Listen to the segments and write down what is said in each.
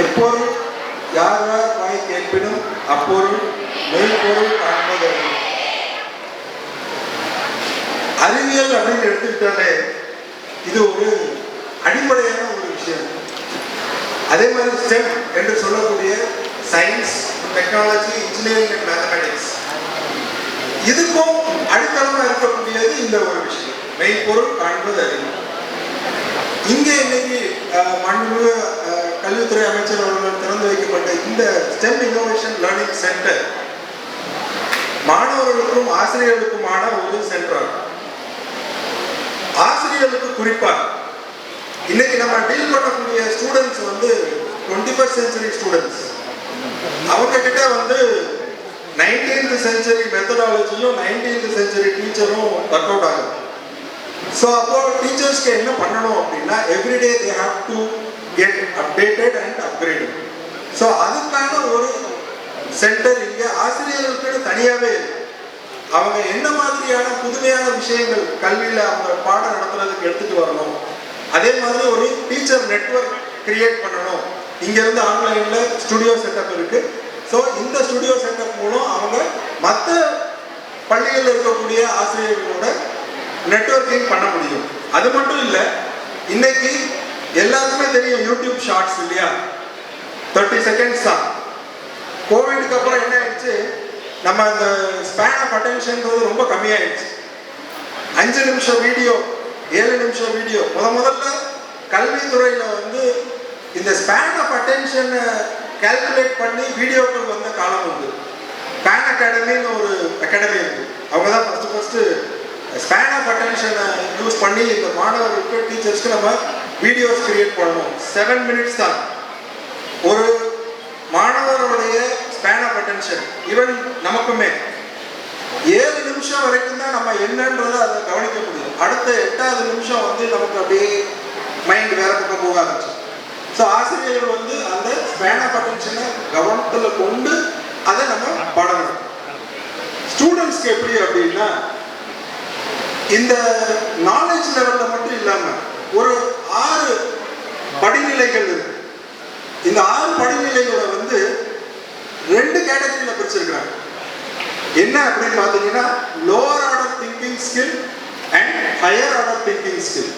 எப்பொருள் யார் யார் வாய் கேட்பினும் அப்பொருள் மெய்ப்பொருள் காண்பது. அறிவியல் அப்படின்னு எடுத்துக்கிட்டாலே இது ஒரு அடிப்படையான ஒரு விஷயம். அதே மாதிரி ஸ்டெம் என்று சொல்லக்கூடிய science, technology, engineering and mathematics, இதுக்கும் அடித்தளமாக இருக்கக்கூடியது இந்த ஒரு விஷயம், மெய்ப்பொருள் காண்பது அறிவு. இங்கே இன்னைக்கு மாண்புமிகு கல்வித்துறை அமைச்சர் அவர்கள் திறந்து வைக்கப்பட்ட இந்த ஸ்டெம் இன்னோவேஷன் லேர்னிங் சென்டர் மாணவர்களுக்கும் ஆசிரியர்களுக்குமான ஒரு சென்டர். ஆசிரியர்களுக்கு குறிப்பாக இன்னைக்கு நம்ம டீல் பண்ணக்கூடிய ஸ்டூடெண்ட்ஸ் வந்து 21st century ஸ்டூடெண்ட்ஸ். அவங்க கிட்ட வந்து 19th century மெத்தடாலஜியும் 19th century டீச்சரும் ஒர்க் அவுட் ஆகுது. ஸோ அப்போ டீச்சர்ஸ்க்கு என்ன பண்ணணும் அப்படின்னா everyday they have to get updated and upgraded. So அதுக்கான ஒரு சென்டர் இங்கே ஆசிரியர்களுக்கு தனியாகவே இருக்கு. அவங்க என்ன மாதிரியான புதுமையான விஷயங்கள் கல்வியில் அவங்க பாடம் நடத்துறதுக்கு எடுத்துட்டு வரணும், அதே மாதிரி ஒரு டீச்சர் நெட்வொர்க் கிரியேட் பண்ணணும். இங்கேருந்து ஆன்லைனில் ஸ்டுடியோ செட்டப் இருக்கு. ஸோ இந்த ஸ்டுடியோ செட்டப் மூலம் அவங்க மற்ற பள்ளிகளில் இருக்கக்கூடிய ஆசிரியர்களோட நெட்வொர்க்கிங் பண்ண முடியும். அது மட்டும் இல்லை, இன்னைக்கு எல்லாருக்குமே தெரியும் யூடியூப் ஷார்ட்ஸ் இல்லையா, 30 seconds தான். கோவிடுக்கு அப்புறம் என்ன ஆயிடுச்சு, நம்ம அந்த ஸ்பேன் ஆஃப் அட்டென்ஷன்றது ரொம்ப கம்மியாயிடுச்சு. 5 நிமிஷம் வீடியோ, 7 நிமிஷம் வீடியோ. முதல்ல கல்வித்துறையில் வந்து இந்த ஸ்பேன் ஆஃப் அட்டென்ஷனை கால்குலேட் பண்ணி வீடியோக்கள் வந்த காலம் உண்டு. பேன் அகாடமின்னு ஒரு அகாடமி இருக்கு. அவங்க தான் ஃபர்ஸ்ட் ஸ்பேன் ஆஃப் அட்டென்ஷனை யூஸ் பண்ணி இந்த மாணவர்களுக்கு, டீச்சர்ஸ்க்கு நம்ம வீடியோஸ் கிரியேட் பண்ணணும். 7 minutes தான் ஒரு மாணவருடைய ஸ்பேன் ஆஃப் அட்டென்ஷன். ஈவன் நமக்குமே 7 நிமிஷம் வரைக்கும் தான் நம்ம என்னன்றதை அதை கவனிக்க முடியும். அடுத்த 8வது நிமிஷம் வந்து நமக்கு அப்படியே மைண்ட் வேற பக்கம் போக ஆரம்பிச்சு. ஸோ ஆசிரியர்கள் வந்து அந்த ஸ்பேன் ஆஃப் அட்டென்ஷனை கவனத்தில் கொண்டு அதை நம்ம படணும். ஸ்டூடெண்ட்ஸ்க்கு எப்படி அப்படின்னா, இந்த நாலேஜ் லெவலில் மட்டும் இல்லாமல் ஒரு 6 படிநிலைகள் இருக்கு. இந்த 6 படிநிலைகளை வந்து 2 கேட்டகரியில் பிரிச்சிருக்கிறாங்க. என்ன அப்படின்னு பார்த்தீங்கன்னா, lower order thinking skill and higher order thinking skill.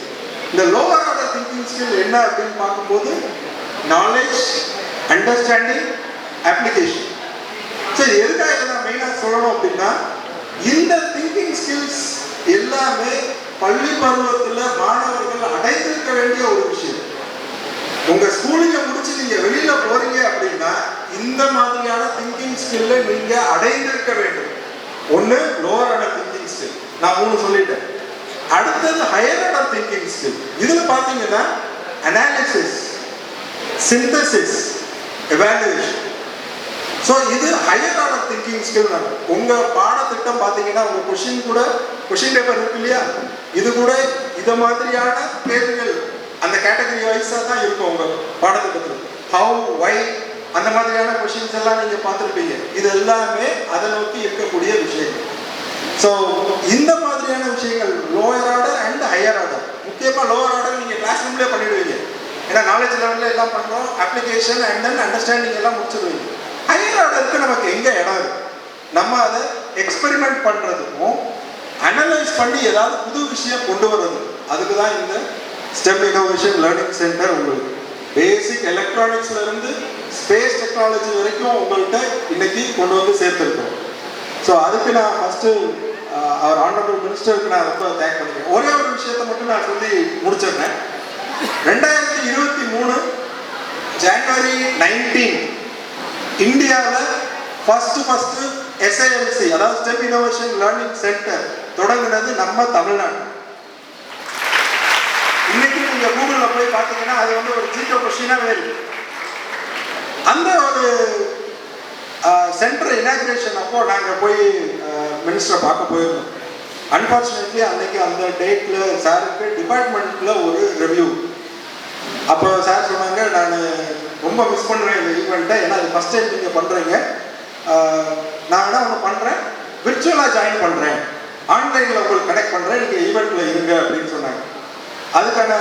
இந்த லோவர் ஆர்டர் திங்கிங் ஸ்கில் என்ன அப்படின்னு பார்க்கும்போது நாலேஜ், அண்டர்ஸ்டாண்டிங், அப்ளிகேஷன். சரி, எதுக்காக இதை நான் மெயினாக சொல்லணும் அப்படின்னா, இந்த திங்கிங் ஸ்கில்ஸ் எல்லாமே பள்ளி பருவத்தில் மாணவர்கள் அடைந்திருக்க வேண்டிய ஒரு விஷயம். உங்க ஸ்கூலிங்க முடிச்சு நீங்க வெளியில போறீங்க அப்படின்னா இந்த மாதிரியான திங்கிங் ஸ்கில்ல நீங்க அடைந்திருக்க வேண்டும். ஒன்னு லோவர் ஆர்டர் திங்கிங் ஸ்கில், நான் 3 சொல்லிட்டேன். அடுத்தது ஹையர் ஆர்டர் திங்கிங் ஸ்கில். இதுல பாத்தீங்கன்னா அனாலிசிஸ், சிந்தசிஸ், எவாலுவேஷன். ஸோ இது ஹையர் ஆர்டர் திங்கிங் ஸ்கில். உங்க பாடத்திட்டம் பார்த்தீங்கன்னா உங்க கொஷின் பேப்பர் இருக்கு இல்லையா, இது கூட இதை மாதிரியான கேள்விகள் அந்த கேட்டகரி வைஸாக தான் இருக்கும் உங்க பாடத்திட்டத்தில். ஹவு, வை, அந்த மாதிரியான கொஷின்ஸ் எல்லாம் நீங்க பார்த்துருப்பீங்க. இது எல்லாமே அதை நோக்கி இருக்கக்கூடிய விஷயங்கள். ஸோ இந்த மாதிரியான விஷயங்கள் lower order and higher order. முக்கியமாக லோவர் ஆர்டர் நீங்கள் கிளாஸ் ரூம்லேயே பண்ணிடுவீங்க, ஏன்னா நாலேஜ் லெவலில் எல்லாம் பண்ணுறோம், அப்ளிகேஷன் அண்ட் தென் அண்டர்ஸ்டாண்டிங் எல்லாம் முடிச்சிடுவீங்க. ஹையர் ஆர்டருக்கு நமக்கு எங்கே இடம் இருக்கு, நம்ம அதை எக்ஸ்பெரிமெண்ட் பண்ணுறதுக்கும் அனலைஸ் பண்ணி ஏதாவது புது விஷயம் கொண்டு வர்றது. அதுக்கு தான் இந்த ஸ்டெம் இன்னோவேஷன் லேர்னிங் சென்டர் உங்களுக்கு பேசிக் எலக்ட்ரானிக்ஸ்ல இருந்து ஸ்பேஸ் டெக்னாலஜி வரைக்கும் உங்கள்கிட்ட இன்னைக்கு கொண்டு வந்து சேர்த்துருக்கோம். ஸோ அதுக்கு நான் ஃபர்ஸ்ட் அவர் ஆனரபிள் மினிஸ்டருக்கு நான் ரொம்ப தேங்க் பண்ணிக்கிறேன். ஒரே ஒரு விஷயத்தை மட்டும் நான் சொல்லி முடிச்சிடுறேன். 2023 January 19 இந்தியாவில் ஃபர்ஸ்ட் SIMC, அதாவது ஸ்டெம் இன்னோவேஷன் லேர்னிங் சென்டர் தொடங்கினது நம்ம தமிழ்நாடு. இன்னைக்கு நீங்க கூகுளில் போய் பார்த்தீங்கன்னா அது வந்து ஒரு ஜீரோ கொஸ்டினாவே இருக்கு. அந்த ஒரு சென்டர் இனாகிரேஷன் அப்போ நாங்கள் போய் மினிஸ்டரை பார்க்க போயிருந்தோம். அன்பார்ச்சுனேட்லி அன்னைக்கு அந்த டேட்ல சாருக்கு டிபார்ட்மெண்ட்ல ஒரு ரிவ்யூ. அப்போ சார் சொன்னாங்க, நான் ரொம்ப மிஸ் பண்ணுறேன் இந்த ஈவெண்ட்டை, ஏன்னா அது ஃபர்ஸ்ட் டைம் நீங்கள் பண்ணுறீங்க, நான் வேணா ஒன்று பண்ணுறேன், விர்ச்சுவலாக ஜாயின் பண்ணுறேன், ஆன்லைனில் உங்களுக்கு கனெக்ட் பண்ணுறேன், நீங்கள் ஈவெண்ட்டில் இருங்க அப்படின்னு சொன்னாங்க. அதுக்கான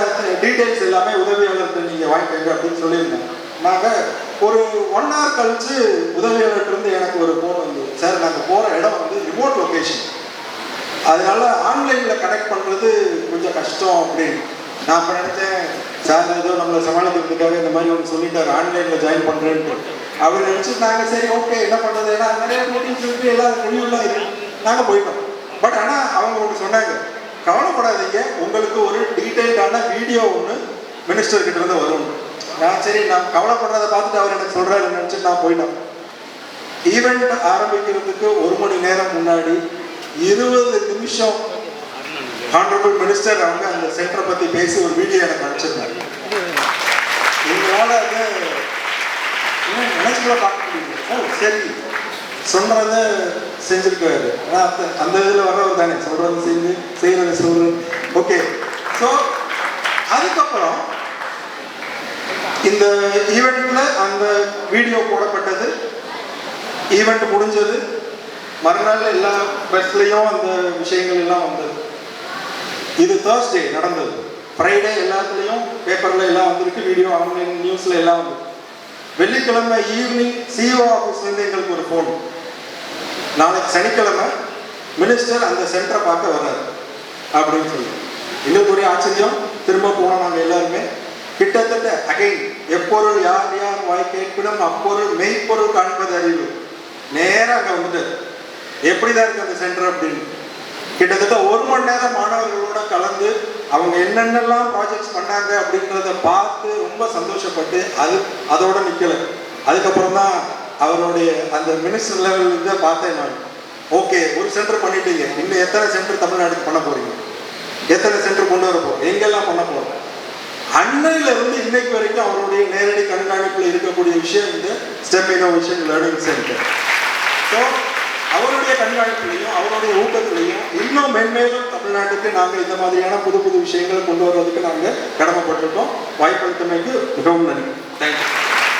டீட்டெயில்ஸ் எல்லாமே உதவியாளர்கிட்ட நீங்கள் வாங்கிக்கோங்க அப்படின்னு சொல்லியிருந்தேன். நாங்கள் ஒரு 1 hour கழிச்சு உதவியாளர்கிட்ட எனக்கு ஒரு ஃபோன் வந்து, சார் நாங்கள் போகிற இடம் வந்து ரிமோட் லொக்கேஷன், அதனால ஆன்லைனில் கனெக்ட் பண்ணுறது கொஞ்சம் கஷ்டம் அப்படின்னு. நான் இப்போ நினச்சேன் சார் ஏதோ நம்மளை சமாளிக்கிறதுக்காக இந்த மாதிரி ஒன்று சொல்லிட்டாரு ஆன்லைனில் ஜாயின் பண்ணுறேன்ட்டு. அவர் நினச்சிட்டு நாங்கள் சரி ஓகே என்ன பண்ணுறது, ஏன்னா நிறைய மீட்டிங்ஸ் இருக்குது எல்லாம் முடிவுலாம் இருக்குது, நாங்கள் போயிட்டோம். பட் ஆனால் அவங்க ஒன்று சொன்னாங்க, கவலைப்படாதீங்க உங்களுக்கு ஒரு டீட்டெயில்டான வீடியோ ஒன்று மினிஸ்டர்கிட்ட இருந்து வரும். நான் சரி நான் கவலைப்படுறதை பார்த்துட்டு அவர் எனக்கு சொல்கிறாரு நினச்சிட்டு நான் போயிட்டேன். ஈவெண்ட் ஆரம்பிக்கிறதுக்கு 1 மணி நேரம் முன்னாடி 20 நிமிஷம் ஹானரபிள் மினிஸ்டர் அவங்க அந்த சென்டரை பற்றி பேசி ஒரு வீடியோ எனக்கு அனுப்பிச்சிருந்தாங்க. எங்களால் அதை நினைச்சுக்கூட பார்க்க முடியல. சரி சொன்னதை செஞ்சுருக்காரு, ஆனால் அந்த இதில் வர்றவர் தானே சொல்கிறது செஞ்சு செய்கிறது சொல்கிறது. ஓகே, ஸோ அதுக்கப்புறம் இந்த ஈவெண்ட்டில் அந்த வீடியோ போடப்பட்டது, ஈவெண்ட் முடிஞ்சது, மறுநாள் எல்லா பஸ்லையும் அந்த விஷயங்கள் எல்லாம் வந்தது. இது தேர்ஸ்டே நடந்தது, ஃப்ரைடே எல்லாத்துலேயும் பேப்பரில் எல்லாம் வந்திருக்கு, வீடியோ ஆன்லைன் நியூஸில் எல்லாம் வந்து. வெள்ளிக்கிழமை ஈவினிங் சிஓ ஆஃபீஸ்லேருந்து எங்களுக்கு ஒரு ஃபோன், நாளைக்கு சனிக்கிழமை மினிஸ்டர் அந்த சென்டரை பார்க்க வர்றாரு அப்படின்னு சொல்லி. எங்களுக்கு ஒரே ஆச்சரியம். திரும்ப போனோம் நாங்கள் எல்லாருமே. கிட்டத்தட்ட அகைன் எப்பொருள் யார் யார் வாய் கேட்பினும் அப்பொருள் மெய்ப்பொருள் காண்பது அறிவு, நேராக அங்கே வந்துட்டு எப்படிதான் இருக்கு அந்த சென்டர் அப்படின்னு. கிட்டத்தட்ட 1 மணி நேரம் மாணவர்களோட கலந்து அவங்க என்னென்னலாம் ப்ராஜெக்ட்ஸ் பண்ணாங்க அப்படின்றத பார்த்து ரொம்ப சந்தோஷப்பட்டு அதோட நிற்கலை. அதுக்கப்புறம் தான் அவருடைய அந்த மினிஸ்டர் லெவலில் பார்த்தேன் நான். ஓகே, ஒரு சென்டர் பண்ணிட்டீங்க, இன்னும் எத்தனை சென்டர் தமிழ்நாட்டுக்கு பண்ண போறீங்க, எத்தனை சென்டர் கொண்டு வர போறோம், எங்கெல்லாம் பண்ண போறோம். அன்னையிலிருந்து இன்னைக்கு வரைக்கும் அவருடைய நேரடி கண்காணிப்பில் இருக்கக்கூடிய விஷயம் இந்த stem innovation learning centre. So அவருடைய கண்காணிப்புலையும் அவருடைய ஊக்கத்திலையும் இன்னும் மென்மேலும் தமிழ்நாட்டுக்கு நாங்கள் இந்த மாதிரியான புது புது விஷயங்களை கொண்டு வர்றதுக்கு நாங்கள் கடமைப்பட்டிருக்கோம். வாய்ப்பளித்தமைக்கு மிகவும் நன்றி. தேங்க்யூ.